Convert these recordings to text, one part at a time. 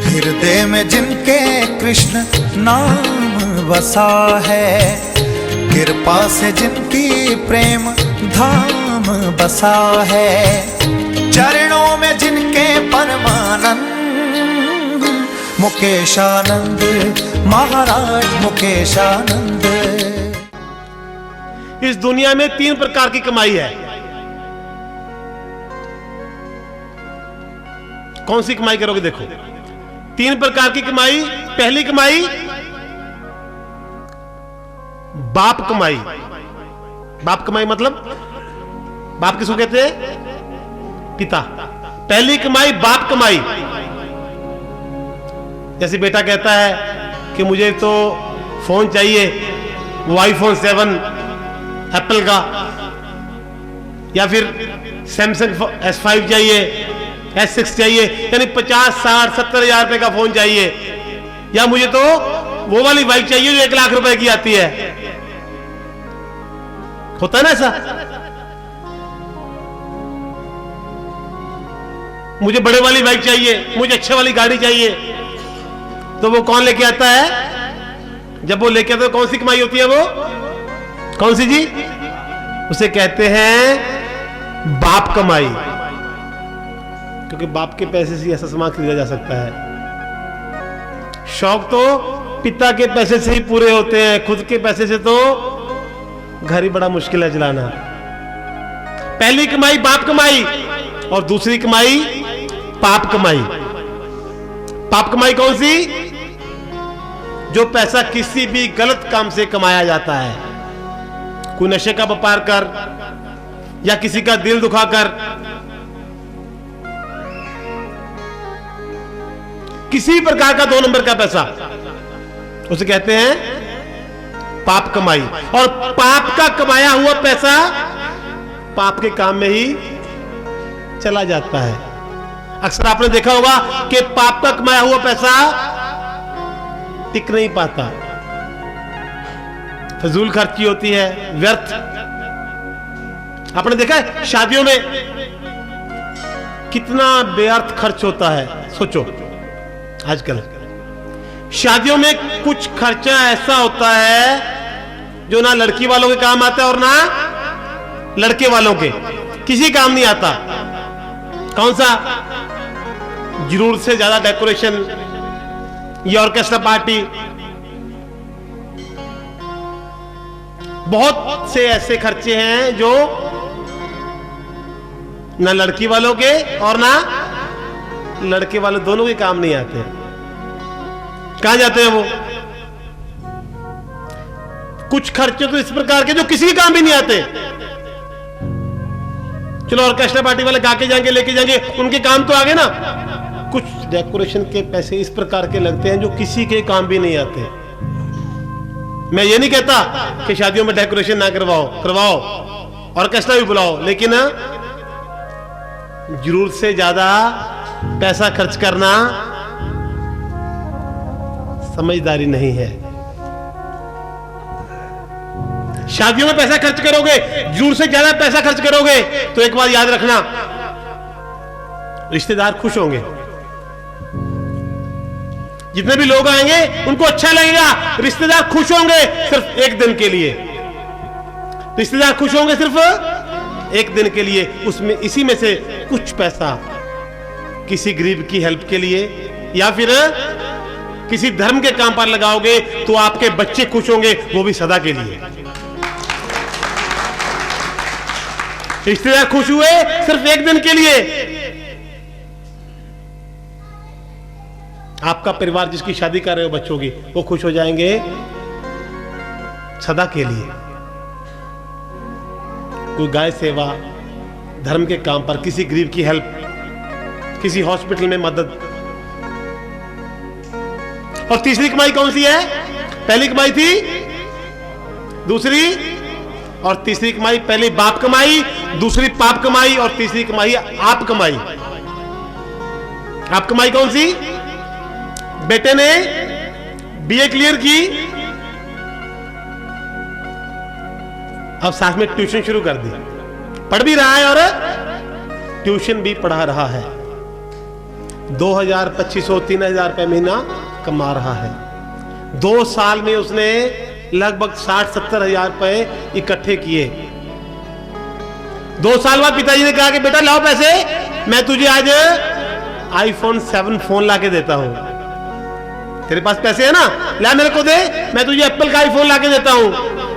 हृदय में जिनके कृष्ण नाम बसा है, कृपा से जिनकी प्रेम धाम बसा है, चरणों में जिनके परमानंद मुकेशानंद महाराज मुकेशानंद। इस दुनिया में 3 प्रकार की कमाई है। कौन सी कमाई करोगे? देखो 3 प्रकार की कमाई। पहली कमाई बाप कमाई। बाप कमाई मतलब बाप किसको कहते हैं? पिता। पहली कमाई बाप कमाई। जैसे बेटा कहता है कि मुझे तो फोन चाहिए, वो आईफोन 7 एप्पल का, या फिर सैमसंग S5 चाहिए, S6 चाहिए, यानी 50, 60, 70 हजार रुपए का फोन चाहिए, या मुझे तो वो वाली बाइक चाहिए जो 1 लाख रुपए की आती है। होता है ना ऐसा? मुझे बड़े वाली बाइक चाहिए, मुझे अच्छे वाली गाड़ी चाहिए, तो वो कौन लेके आता है? जब वो लेके आता है कौन सी कमाई होती है? वो कौन सी जी? उसे कहते हैं बाप कमाई। क्योंकि बाप के पैसे से ऐसा सामान खरीदा जा सकता है। शौक तो पिता के पैसे से ही पूरे होते हैं, खुद के पैसे से तो घर ही बड़ा मुश्किल है चलाना। पहली कमाई बाप कमाई और दूसरी कमाई पाप कमाई। पाप कमाई कौन सी? जो पैसा किसी भी गलत काम से कमाया जाता है, कोई नशे का व्यापार कर या किसी का दिल दुखाकर, किसी प्रकार का 2 नंबर का पैसा, उसे कहते हैं पाप कमाई। और पाप का कमाया हुआ पैसा पाप के काम में ही चला जाता है। अक्सर आपने देखा होगा कि पाप का कमाया हुआ पैसा टिक नहीं पाता, फजूल खर्ची होती है, व्यर्थ। आपने देखा है शादियों में कितना व्यर्थ खर्च होता है। सोचो आजकल शादियों में कुछ खर्चा ऐसा होता है जो ना लड़की वालों के काम आता है और ना लड़के वालों के, किसी काम नहीं आता। कौन सा? जरूरत से ज्यादा डेकोरेशन, ये ऑर्केस्ट्रा पार्टी, बहुत से ऐसे खर्चे हैं जो ना लड़की वालों के और ना लड़के वाले दोनों के काम नहीं आते। कहां जाते हैं वो? कुछ खर्चे तो इस प्रकार के जो किसी के काम भी नहीं आते। चलो ऑर्केस्ट्रा पार्टी वाले गा के जाएंगे, लेके जाएंगे, उनके काम तो आगे ना। कुछ डेकोरेशन के पैसे इस प्रकार के लगते हैं जो किसी के काम भी नहीं आते। मैं ये नहीं कहता कि शादियों में डेकोरेशन ना करवाओ, करवाओ, ऑर्केस्ट्रा भी बुलाओ, लेकिन जरूरत से ज्यादा पैसा खर्च करना समझदारी नहीं है। शादियों में पैसा खर्च करोगे, जरूरत से ज्यादा पैसा खर्च करोगे, तो एक बात याद रखना, रिश्तेदार खुश होंगे। जितने भी लोग आएंगे उनको अच्छा लगेगा। रिश्तेदार खुश होंगे सिर्फ 1 दिन के लिए। रिश्तेदार खुश होंगे सिर्फ 1 दिन के लिए। उसमें इसी में से कुछ पैसा किसी गरीब की हेल्प के लिए या फिर किसी धर्म के काम पर लगाओगे तो आपके बच्चे खुश होंगे, वो भी सदा के लिए। रिश्तेदार खुश हुए सिर्फ 1 दिन के लिए। आपका परिवार जिसकी शादी कर रहे हो बच्चों की, वो खुश हो जाएंगे सदा के लिए। कोई गाय सेवा, धर्म के काम पर, किसी गरीब की हेल्प, किसी हॉस्पिटल में मदद। और तीसरी कमाई कौन सी है? पहली कमाई थी, दूसरी और तीसरी कमाई। पहली बाप कमाई, दूसरी पाप कमाई और तीसरी कमाई आप कमाई। आप कमाई कौन सी? बेटे ने बीए क्लियर की, अब साथ में ट्यूशन शुरू कर दी, पढ़ भी रहा है और ट्यूशन भी पढ़ा रहा है। 2,000-2,500 3,000 रुपए महीना कमा रहा है। 2 साल में उसने लगभग 60-70 हजार रुपए इकट्ठे किए। 2 साल बाद पिताजी ने कहा कि बेटा लाओ पैसे, मैं तुझे आज iPhone 7 फोन लाके देता हूं। तेरे पास पैसे है ना, ला मेरे को दे, मैं तुझे एप्पल का iPhone लाके देता हूं।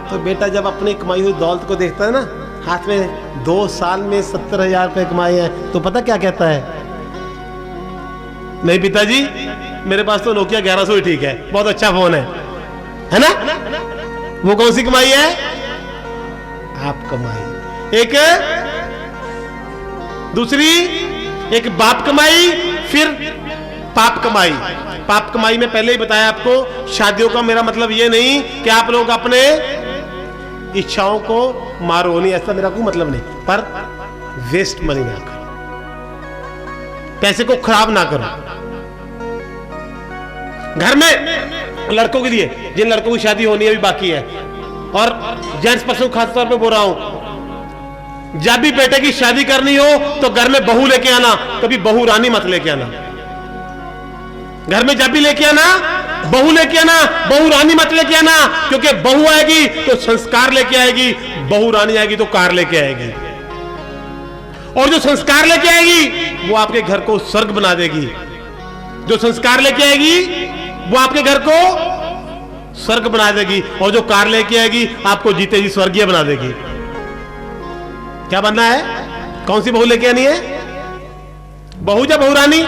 तो बेटा जब अपनी कमाई हुई दौलत को देखता है ना, हाथ में 2 साल में 70 हजार रुपए कमाए हैं, तो पता क्या कहता है? नहीं पिताजी, मेरे पास तो नोकिया 1100 ही ठीक है, बहुत अच्छा फोन है ना? वो कौन सी कमाई है? आप कमाई। एक दूसरी, एक बाप कमाई, फिर पाप कमाई। पाप कमाई में पहले ही बताया आपको, शादियों का मेरा मतलब ये नहीं कि आप लोग अपने इच्छाओं को मारो, नहीं, ऐसा मेरा कोई मतलब नहीं, पर वेस्ट मनी ना करो, पैसे को खराब ना करो। घर में लड़कों के लिए, जिन लड़कों की शादी होनी अभी बाकी है, और जेंट्स पर्सन खासतौर पे बोल रहा हूं, जब भी बेटे की शादी करनी हो तो घर में बहू लेके आना, कभी बहू रानी मत लेके आना। घर में जब भी लेके आना, बहू लेके आना, बहू रानी मत लेके आना, क्योंकि बहू आएगी तो संस्कार लेके आएगी, बहू रानी आएगी तो कार लेके आएगी। और जो संस्कार लेके आएगी वो आपके घर को स्वर्ग बना देगी। जो संस्कार लेके आएगी वो आपके घर को स्वर्ग बना देगी, और जो कार लेके आएगी आपको जीते जी स्वर्गीय बना देगी। क्या बनना है? कौन सी बहू लेके आनी है? बहू या बहू रानी?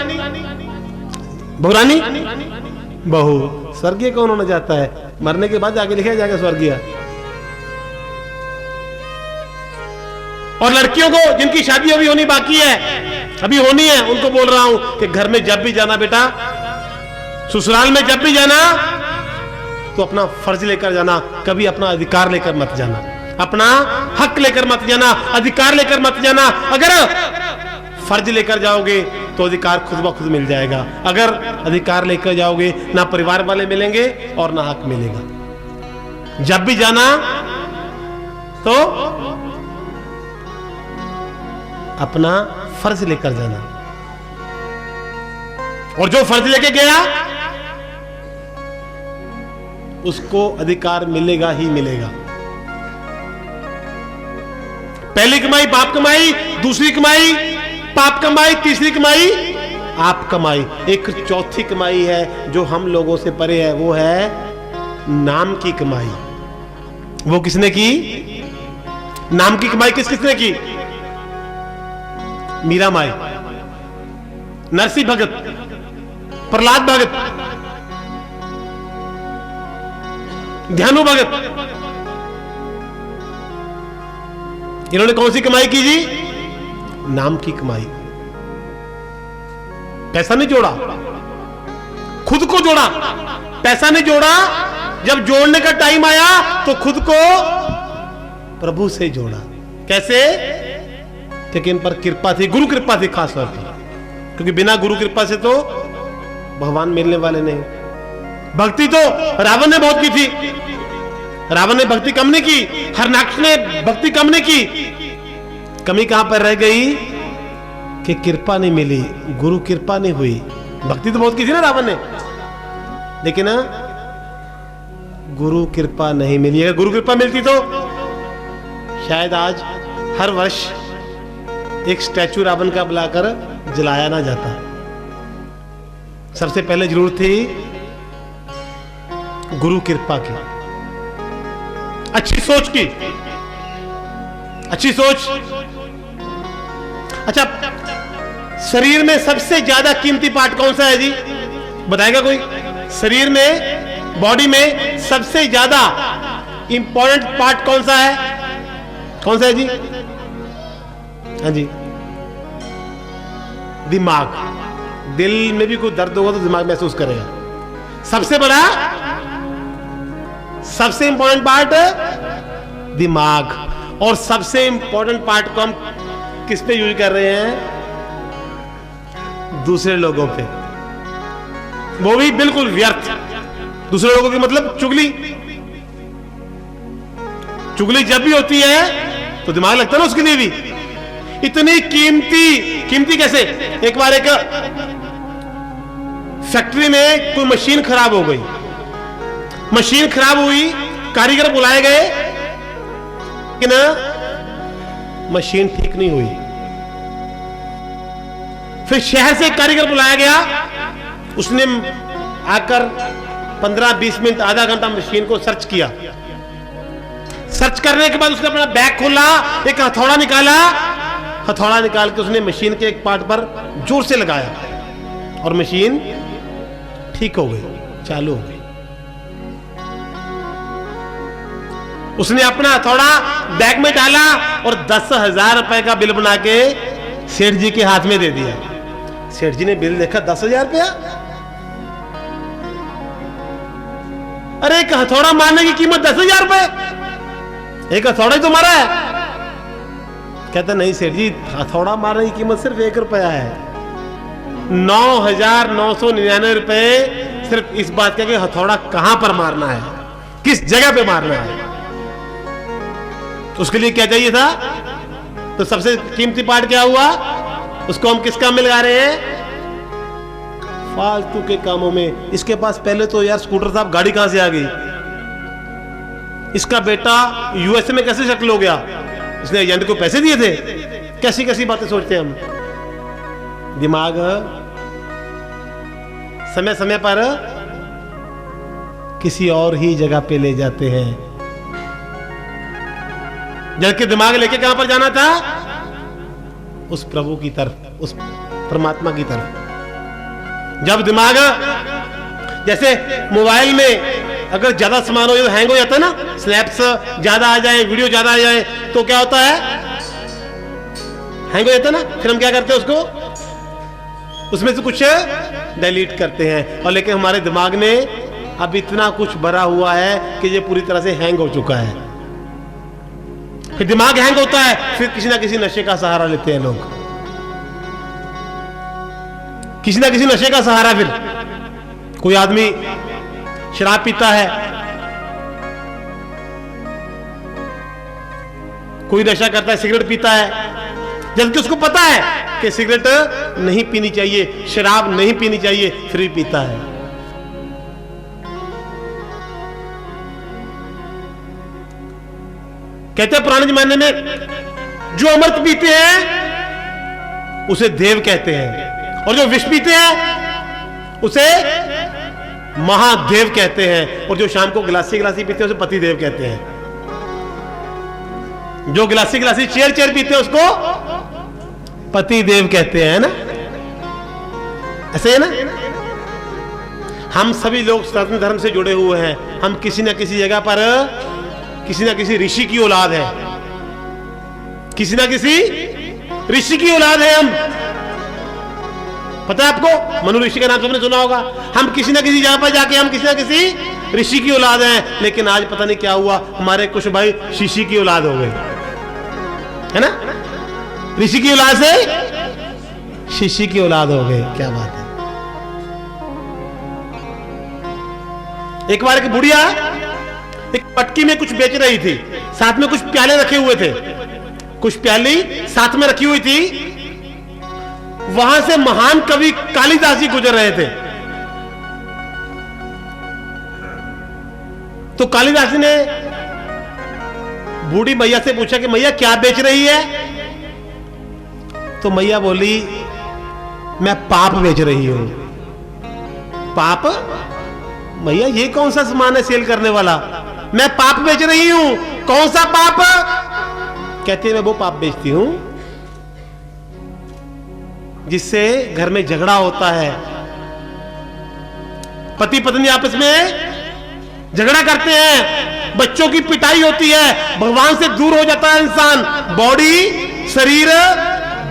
बहू रानी? बहू। स्वर्गीय कौन होना चाहता है? मरने के बाद जाके लिखा जाएगा स्वर्गीय। और लड़कियों को जिनकी शादी अभी होनी बाकी है, अभी होनी है, उनको बोल रहा हूं कि घर में जब भी जाना बेटा, ससुराल में जब भी जाना, तो अपना फर्ज लेकर जाना, कभी अपना अधिकार लेकर मत जाना, अपना हक लेकर मत जाना, अधिकार लेकर मत जाना। अगर फर्ज लेकर जाओगे तो अधिकार खुद ब खुद मिल जाएगा, अगर अधिकार लेकर जाओगे ना परिवार वाले मिलेंगे और ना हक मिलेगा। जब भी जाना तो अपना फर्ज लेकर जाना, और जो फर्ज लेके गया उसको अधिकार मिलेगा ही मिलेगा। पहली कमाई बाप कमाई, दूसरी कमाई पाप कमाई, तीसरी कमाई आप कमाई। एक चौथी कमाई है जो हम लोगों से परे है, वो है नाम की कमाई। वो किसने की? नाम की कमाई किसने की? मीरा माई, नरसिंह भगत, प्रहलाद भगत, ध्यानु भगत, इन्होंने कौन सी कमाई की जी? नाम की कमाई। पैसा नहीं जोड़ा, खुद को जोड़ा। पैसा नहीं जोड़ा, जब जोड़ने का टाइम आया तो खुद को प्रभु से जोड़ा। कैसे? क्योंकि इन पर कृपा थी, गुरु कृपा थी खास तौर पर, क्योंकि बिना गुरु कृपा से तो भगवान मिलने वाले नहीं। भक्ति तो रावण ने बहुत की थी, रावण ने भक्ति कम नहीं की, हरनाक्ष ने भक्ति कम नहीं की। कमी कहां पर रह गई कि कृपा नहीं मिली, गुरु कृपा नहीं हुई। भक्ति तो बहुत की थी ना रावण ने, लेकिन गुरु कृपा नहीं मिली। अगर गुरु कृपा मिलती तो शायद आज हर वर्ष एक स्टैचू रावण का बुलाकर जलाया ना जाता। सबसे पहले जरूरत थी गुरु कृपा की, अच्छी सोच की, अच्छी सोच। अच्छा, शरीर में सबसे ज्यादा कीमती पार्ट कौन सा है जी? बताएगा कोई? शरीर में, बॉडी में सबसे ज्यादा इंपॉर्टेंट पार्ट कौन सा है? कौन सा है जी? हाँ जी, दिमाग। दिल में भी कोई दर्द होगा तो दिमाग महसूस करेगा। सबसे बड़ा, सबसे इंपॉर्टेंट पार्ट दिमाग। और सबसे इंपॉर्टेंट पार्ट को हम किस पे यूज कर रहे हैं? दूसरे लोगों पे, वो भी बिल्कुल व्यर्थ। दूसरे लोगों की मतलब चुगली। चुगली जब भी होती है तो दिमाग लगता है ना उसके लिए भी। इतनी कीमती, कीमती कैसे? एक बार एक फैक्ट्री में कोई मशीन खराब हो गई, मशीन खराब हुई, कारीगर बुलाए गए कि ना, मशीन ठीक नहीं हुई। फिर शहर से एक कारीगर बुलाया गया, उसने आकर 15-20 मिनट, आधा घंटा मशीन को सर्च किया। सर्च करने के बाद उसने अपना बैग खोला, एक हथौड़ा निकाला, हथौड़ा निकाल के उसने मशीन के एक पार्ट पर जोर से लगाया और मशीन ठीक हो गई, चालू हो गई। उसने अपना हथौड़ा बैग में डाला और 10,000 रुपए का बिल बना के सेठ जी के हाथ में दे दिया। सेठ जी ने बिल देखा, 10,000 रुपया। अरे एक हथौड़ा मारने की कीमत 10,000 रुपए, एक हथौड़ा ही तो मारा है। कहता नहीं सेठ जी, हथौड़ा मारने की कीमत सिर्फ 1 रुपया है। 9,999 रुपए सिर्फ इस बात का कि हथौड़ा कहां पर मारना है, किस जगह पे मारना है। उसके लिए क्या चाहिए था? तो सबसे कीमती पार्ट क्या हुआ? उसको हम किस काम में लगा रहे हैं? फालतू के कामों में। इसके पास पहले तो यार स्कूटर था, गाड़ी कहां से आ गई? इसका बेटा यूएसए में कैसे सेटल हो गया? इसने एजेंट को पैसे दिए थे? कैसी कैसी बातें सोचते हैं हम। दिमाग समय समय पर किसी और ही जगह पे ले जाते हैं। जबकि दिमाग लेके कहां पर जाना था? उस प्रभु की तरफ, उस परमात्मा की तरफ। जब दिमाग, जैसे मोबाइल में अगर ज्यादा सामान हो तो हैंग हो जाता है ना, स्नैप्स ज्यादा आ जाए, वीडियो ज्यादा आ जाए तो क्या होता है? हैंग हो जाता है ना। फिर हम क्या करते हैं? उसको, उसमें से कुछ डिलीट करते हैं। और लेकिन हमारे दिमाग में अब इतना कुछ भरा हुआ है कि ये पूरी तरह से हैंग हो चुका है। फिर दिमाग हैंग होता है, फिर किसी ना किसी नशे का सहारा लेते हैं लोग, किसी ना किसी नशे का सहारा। फिर कोई आदमी शराब पीता है, कोई नशा करता है, सिगरेट पीता है, जबकि उसको पता है कि सिगरेट नहीं पीनी चाहिए, शराब नहीं पीनी चाहिए, फिर भी पीता है। कहते हैं पुराने जमाने में जो अमृत पीते हैं उसे देव कहते हैं, और जो विष पीते हैं उसे महादेव कहते हैं, और जो शाम को गिलासी गिलासी पीते हैं उसे पतिदेव कहते हैं। जो गिलासी गिलासी चेयर चेयर पीते हैं उसको पतिदेव कहते हैं ना। ऐसे है ना। हम सभी लोग सनातन धर्म से जुड़े हुए हैं। हम किसी ना किसी जगह पर किसी ना किसी ऋषि की औलाद है, किसी ना किसी ऋषि की औलाद है हम। पता है आपको? मनु ऋषि का नाम सबने सुना होगा। हम किसी ना किसी जगह पर जाके हम किसी ना किसी ऋषि की औलाद हैं। लेकिन आज पता नहीं क्या हुआ, हमारे कुछ भाई शीशी की औलाद हो गए, है ना। ऋषि की औलाद से शीशी की औलाद हो गए। क्या बात है। एक बार एक बुढ़िया एक पटकी में कुछ बेच रही थी, साथ में कुछ प्याले रखे हुए थे, कुछ प्याली साथ में रखी हुई थी। वहां से महान कवि कालिदास जी गुजर रहे थे। तो कालिदास जी ने बूढ़ी मैया से पूछा कि मैया क्या बेच रही है? तो मैया बोली, मैं पाप बेच रही हूं। पाप? मैया ये कौन सा सामान है सेल करने वाला? मैं पाप बेच रही हूं। कौन सा पाप? कहती है मैं वो पाप बेचती हूं जिससे घर में झगड़ा होता है, पति पत्नी आपस में झगड़ा करते हैं, बच्चों की पिटाई होती है, भगवान से दूर हो जाता है इंसान, बॉडी शरीर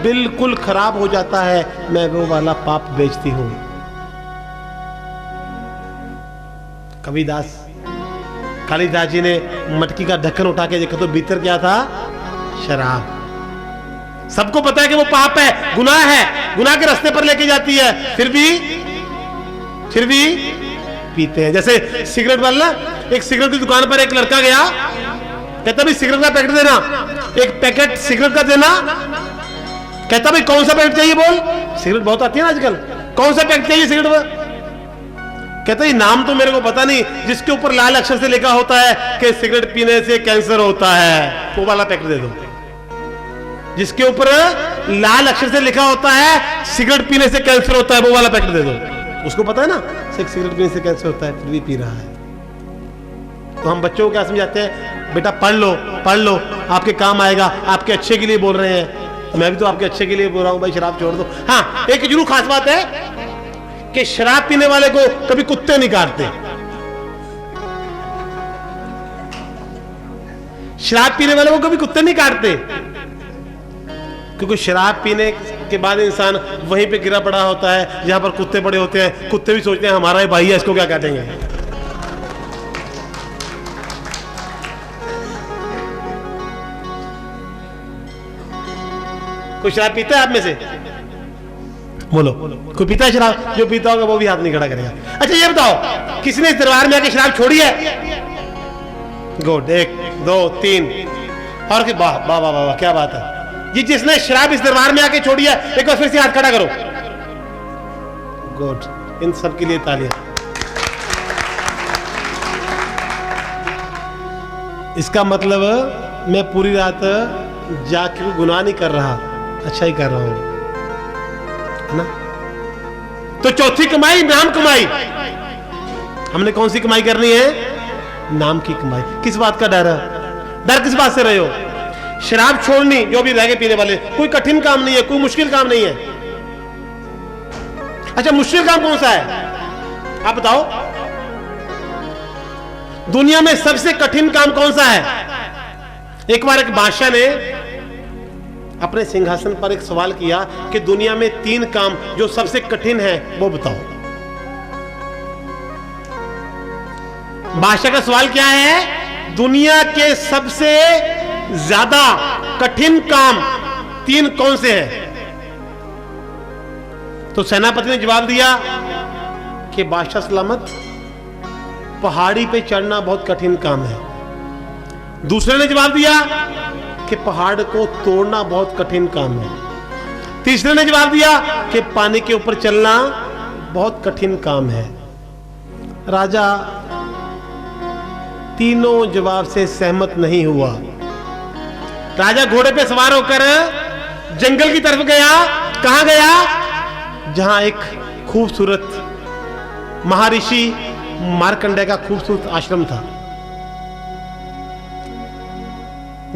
बिल्कुल खराब हो जाता है। मैं वो वाला पाप बेचती हूं। कबीरदास कालिदास जी ने मटकी का ढक्कन उठा के देखा तो भीतर क्या था? शराब। सबको पता है कि वो पाप है, गुनाह है, गुनाह के रास्ते पर लेके जाती है, फिर भी पीते हैं। जैसे सिगरेट वाला, एक सिगरेट की दुकान पर एक लड़का गया, कहता भाई सिगरेट का पैकेट देना, एक पैकेट सिगरेट का देना। कहता भाई कौन सा पैकेट चाहिए? बोल, सिगरेट बहुत आती है ना आजकल, कौन सा पैकेट चाहिए सिगरेट? कहता है नाम तो मेरे को पता नहीं, जिसके ऊपर लाल अक्षर से लिखा होता है कि सिगरेट पीने से कैंसर होता है, वो वाला पैकेट दे दो। जिसके ऊपर लाल अक्षर से लिखा होता है सिगरेट पीने से कैंसर होता है, वो वाला पैकेट दे दो। उसको पता है ना सिगरेट पीने से कैंसर होता है, फिर भी पी रहा है। तो हम बच्चों को क्या समझाते हैं, बेटा पढ़ लो, आपके काम आएगा, आपके अच्छे के लिए बोल रहे हैं। तो मैं भी तो आपके अच्छे के लिए बोल रहा हूं भाई, शराब छोड़ दो। हाँ, एक जरूर खास बात है कि शराब पीने वाले को कभी कुत्ते नहीं काटते। शराब पीने वाले को कभी कुत्ते नहीं काटते, क्योंकि शराब पीने के बाद इंसान वहीं पे गिरा पड़ा होता है जहां पर कुत्ते पड़े होते हैं। कुत्ते भी सोचते हैं हमारा ही भाई है, इसको क्या काटेंगे। कोई शराब पीता है आप में से? बोलो, कोई पीता है शराब? जो पीता होगा वो भी हाथ नहीं खड़ा करेगा। अच्छा ये बताओ, किसने इस दरबार में आके शराब छोड़ी है? गुड, 1 2 3। और वाह वाह वाह वाह, क्या बात है जी। जिसने शराब इस दरबार में आके छोड़ी है, एक बार फिर से हाथ खड़ा करो। गुड, इन सब के लिए तालियां। इसका मतलब मैं पूरी रात जाके गुनाह नहीं कर रहा, अच्छा ही कर रहा हूं, है ना। तो चौथी कमाई नाम कमाई। हमने कौन सी कमाई करनी है? नाम की कमाई। किस बात का डर है? डर किस बात से रहे हो? शराब छोड़नी, जो भी रह गए पीने वाले, कोई कठिन काम नहीं है, कोई मुश्किल काम नहीं है। अच्छा, मुश्किल काम कौन सा है आप बताओ? दुनिया में सबसे कठिन काम कौन सा है? एक बार एक बादशाह ने अपने सिंहासन पर एक सवाल किया कि दुनिया में 3 काम जो सबसे कठिन है वो बताओ। बादशाह का सवाल क्या है? दुनिया के सबसे ज्यादा कठिन काम 3 कौन से हैं? तो सेनापति ने जवाब दिया कि बादशाह सलामत, पहाड़ी पे चढ़ना बहुत कठिन काम है। दूसरे ने जवाब दिया कि पहाड़ को तोड़ना बहुत कठिन काम है। तीसरे ने जवाब दिया कि पानी के ऊपर चलना बहुत कठिन काम है। राजा तीनों जवाब से सहमत नहीं हुआ। राजा घोड़े पे सवार होकर जंगल की तरफ गया। कहां गया? जहां एक खूबसूरत महर्षि मार्कंडेय का खूबसूरत आश्रम था।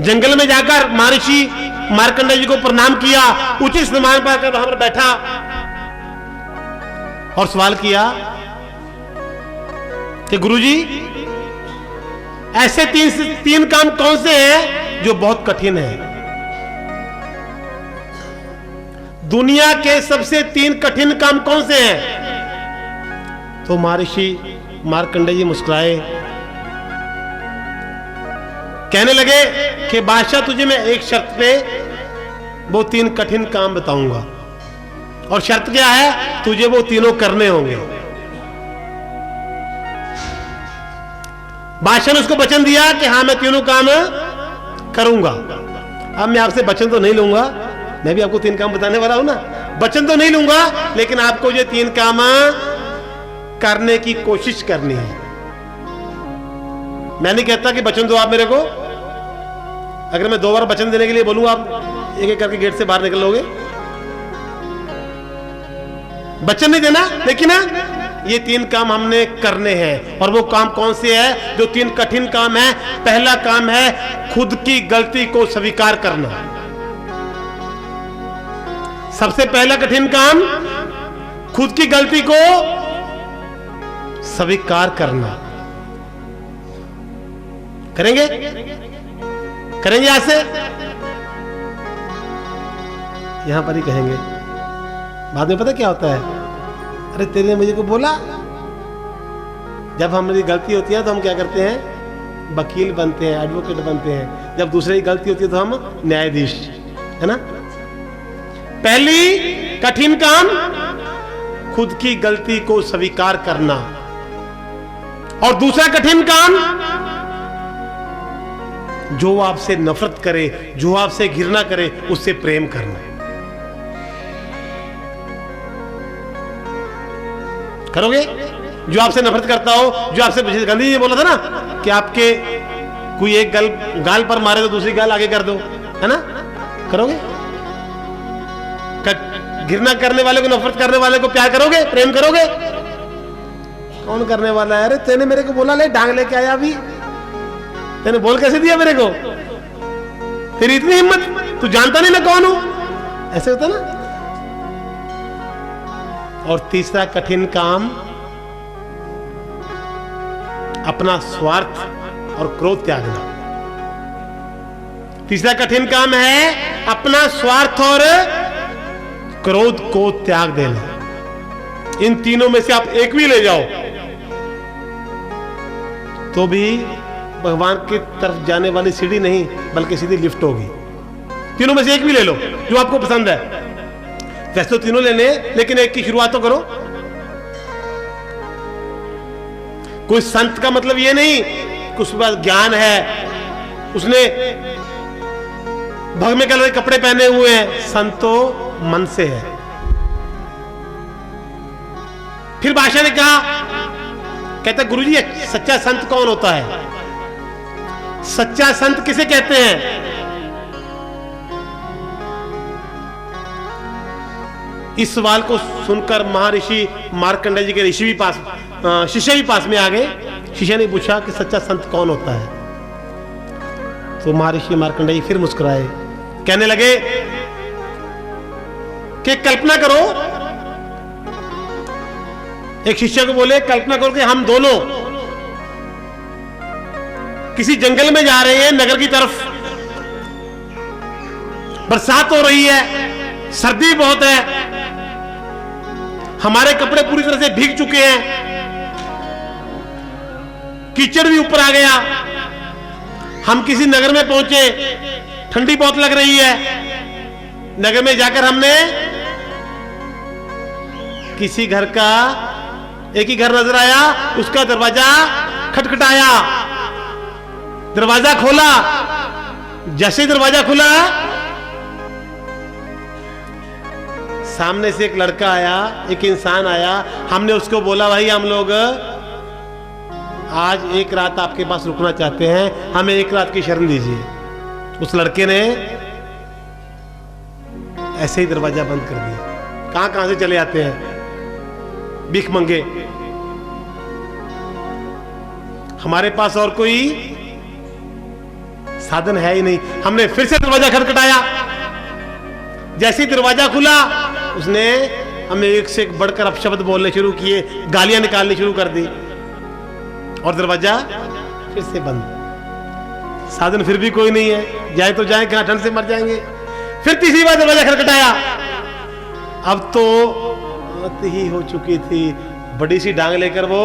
जंगल में जाकर महर्षि मार्कंडेय जी को प्रणाम किया, उचित सम्मान पाकर वहां पर बैठा और सवाल किया कि गुरुजी, ऐसे तीन काम कौन से हैं जो बहुत कठिन है? दुनिया के सबसे 3 कठिन काम कौन से हैं? तो महर्षि मार्कंडेय जी मुस्कुराए, कहने लगे कि बादशाह, तुझे मैं एक शर्त पे वो 3 कठिन काम बताऊंगा, और शर्त क्या है? तुझे वो तीनों करने होंगे। बादशाह ने उसको वचन दिया कि हाँ मैं तीनों काम करूंगा। अब मैं आपसे वचन तो नहीं लूंगा, मैं भी आपको 3 काम बताने वाला हूं ना, वचन तो नहीं लूंगा, लेकिन आपको ये 3 काम करने की कोशिश करनी है। मैं नहीं कहता कि वचन दो आप मेरे को। अगर मैं 2 बार वचन देने के लिए बोलूंगा, आप एक एक करके गेट से बाहर निकलोगे। वचन नहीं देना, लेकिन ये 3 काम हमने करने हैं। और वो काम कौन से है? जो 3 कठिन काम है। पहला काम है खुद की गलती को स्वीकार करना। सबसे पहला कठिन काम खुद की गलती को स्वीकार करना। करेंगे? करेंगे आज से? यहां पर ही कहेंगे, बाद में पता क्या होता है? अरे तेरे मुझे को बोला। जब हमारी गलती होती है तो हम क्या करते हैं? वकील बनते हैं, एडवोकेट बनते हैं। जब दूसरे की गलती होती है तो हम न्यायाधीश, है ना। पहली कठिन काम खुद की गलती को स्वीकार करना, और दूसरा कठिन काम जो आपसे नफरत करे, जो आपसे घृणा करे, उससे प्रेम करना। करोगे? जो आपसे नफरत करता हो, जो आपसे, गांधी जी ने बोला था ना कि आपके कोई एक गाल पर मारे तो दूसरी गाल आगे कर दो, है ना? करोगे? घृणा करने वाले को, नफरत करने वाले को प्यार करोगे, प्रेम करोगे? कौन करने वाला है? अरे तेने मेरे को बोला ले डांग लेके आया, अभी तेने बोल कैसे दिया मेरे को? तेरी इतनी हिम्मत, तू जानता नहीं मैं कौन हूं? ऐसे होता ना। और तीसरा कठिन काम, अपना स्वार्थ और क्रोध त्यागना। तीसरा कठिन काम है अपना स्वार्थ और क्रोध को त्याग देना। इन तीनों में से आप एक भी ले जाओ तो भी भगवान की तरफ जाने वाली सीढ़ी नहीं, बल्कि सीधी लिफ्ट होगी। तीनों में से एक भी ले लो जो आपको पसंद है। वैसे तो तीनों लेने, लेकिन एक की शुरुआत तो करो। कोई संत का मतलब ये नहीं कि उसके पास ज्ञान है, उसने भगवे कलर के कपड़े पहने हुए हैं। संत तो मन से है। फिर बादशाह ने कहा, कहता गुरुजी सच्चा संत कौन होता है? सच्चा संत किसे कहते हैं? इस सवाल को सुनकर महर्षि मार्कंडेय जी के ऋषि भी पास, शिष्य भी पास में आ गए। शिष्य ने पूछा कि सच्चा संत कौन होता है? तो महर्षि मार्कंडेय फिर मुस्कुराए, कहने लगे कि कल्पना करो, एक शिष्य को बोले कल्पना करो कि हम दोनों किसी जंगल में जा रहे हैं, नगर की तरफ। बरसात हो रही है, सर्दी बहुत है, हमारे कपड़े पूरी तरह से भीग चुके हैं, कीचड़ भी ऊपर आ गया। हम किसी नगर में पहुंचे, ठंडी बहुत लग रही है। नगर में जाकर हमने किसी घर का, एक ही घर नजर आया, उसका दरवाजा खटखटाया, दरवाजा खोला। जैसे दरवाजा खुला, सामने से एक लड़का आया, एक इंसान आया। हमने उसको बोला, भाई हम लोग आज एक रात आपके पास रुकना चाहते हैं, हमें एक रात की शरण दीजिए। उस लड़के ने ऐसे ही दरवाजा बंद कर दिया। कहां कहां से चले आते हैं भीख मंगे। हमारे पास और कोई साधन है ही नहीं। हमने फिर से दरवाजा खटखटाया। जैसे ही दरवाजा खुला, उसने हमें एक से एक बढ़कर अपशब्द बोलने शुरू किए, गालियां निकालनी शुरू कर दी, और दरवाजा फिर से बंद। साधन फिर भी कोई नहीं है, जाए तो जाए, कहां ठंड से मर जाएंगे। फिर तीसरी बार दरवाजा खटखटाया। अब तो मौत ही हो चुकी थी। बड़ी सी डांग लेकर वो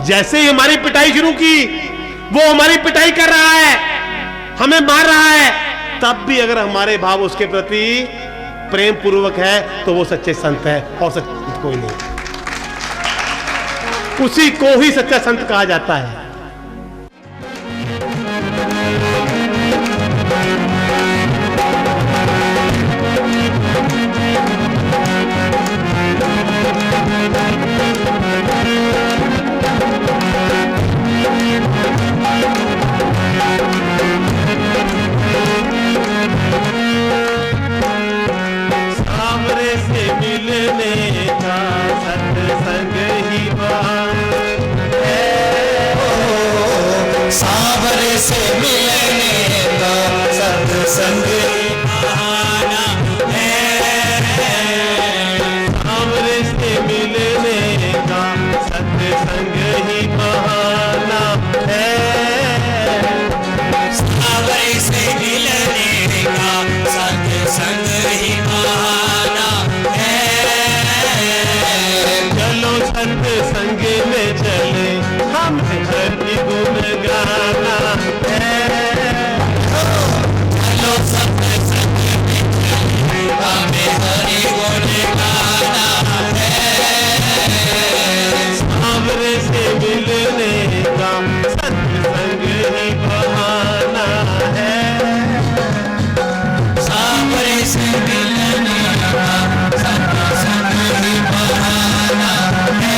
जैसे ही हमारी पिटाई शुरू की, वो हमारी पिटाई कर रहा है, हमें मार रहा है। तब भी अगर हमारे भाव उसके प्रति प्रेम पूर्वक है तो वो सच्चे संत है, और सच्चा संत कोई नहीं। उसी को ही सच्चा संत कहा जाता है। सावरे से मिलने का सत्संग ही सावरे से मिलने का सत्संग बहाना है। सावरे से मिलने का सत्संग ही बहाना है। सावरे से मिलने का सत्संग ही बहाना है। चलो सत्संग में चले, हम हरि गुण गाना है। चलो सत्संग में चले, हमें हरि गुण गाना है। सावरे से मिलने का सत्संग ही बहाना है। सावरे से मिलने का सत्संग ही बहाना है।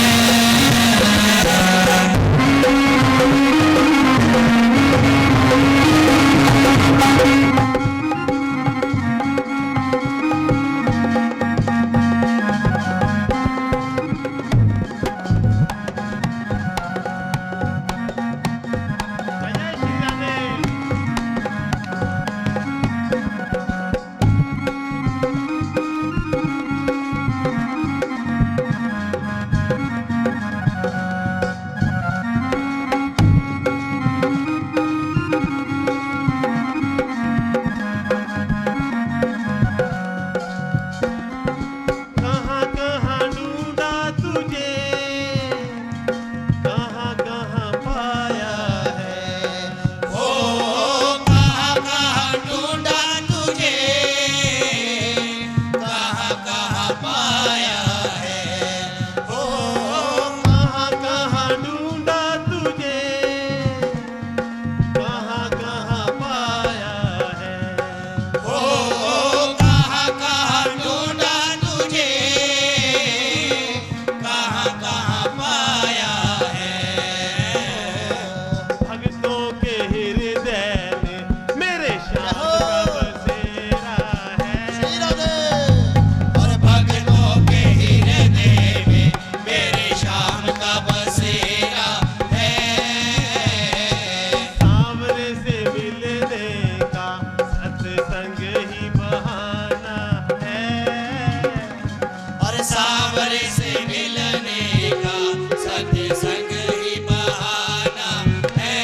सत्संग ही बहाना है।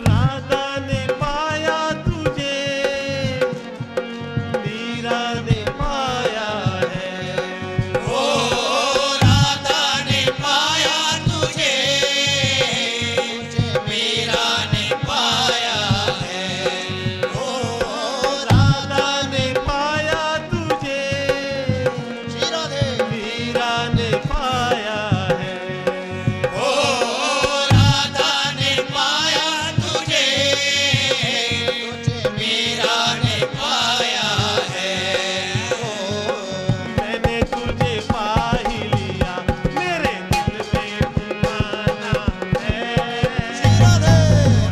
राधा ने पाया तुझे, मीरा ने पाया है। ओ राधा ने पाया तुझे, मीरा ने पाया है। ओ राधा ने पाया तुझे, मीरा ने पाया है। ओ राधा ने पाया तुझे, मीरा ने पाया है। मैंने तुझे पा ही लिया, मेरे दिल में ठिकाना है।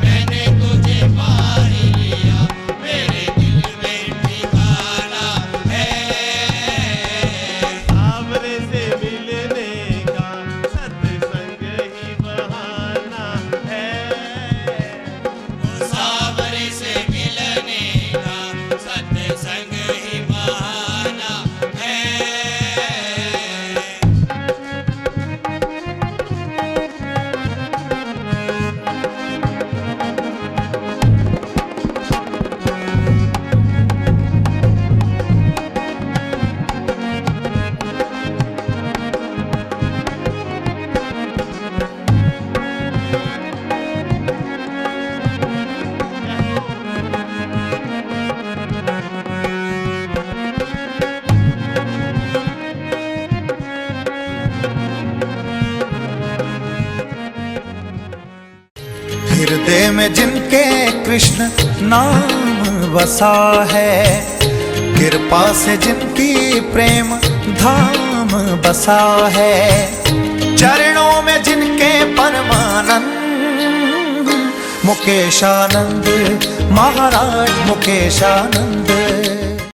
मैंने तुझे पा ही लिया, मेरे दिल में ठिकाना है। सावरे से मिलने का सत्संग ही बहाना है। सावरे से मिलने का सत्संग ही बहाना है। हृदय में जिनके कृष्ण नाम बसा है, कृपा से जिनकी प्रेम धाम बसा है, चरणों में जिनके परमानंद मुकेशानंद महाराज मुकेशानंद